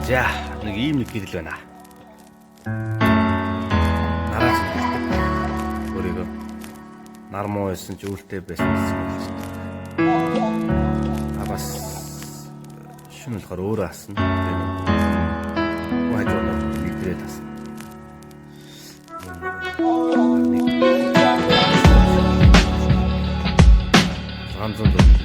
За нэг ийм нэг гэрэл байна. Нараас хэлдэг. Өөрийгөө нар муу байсан ч өвөлтэй байсан гэсэн хэлж байна. Бас шүн болохоор өөрөө асна. Вайдорна нэгдрээд асна. Ганцхан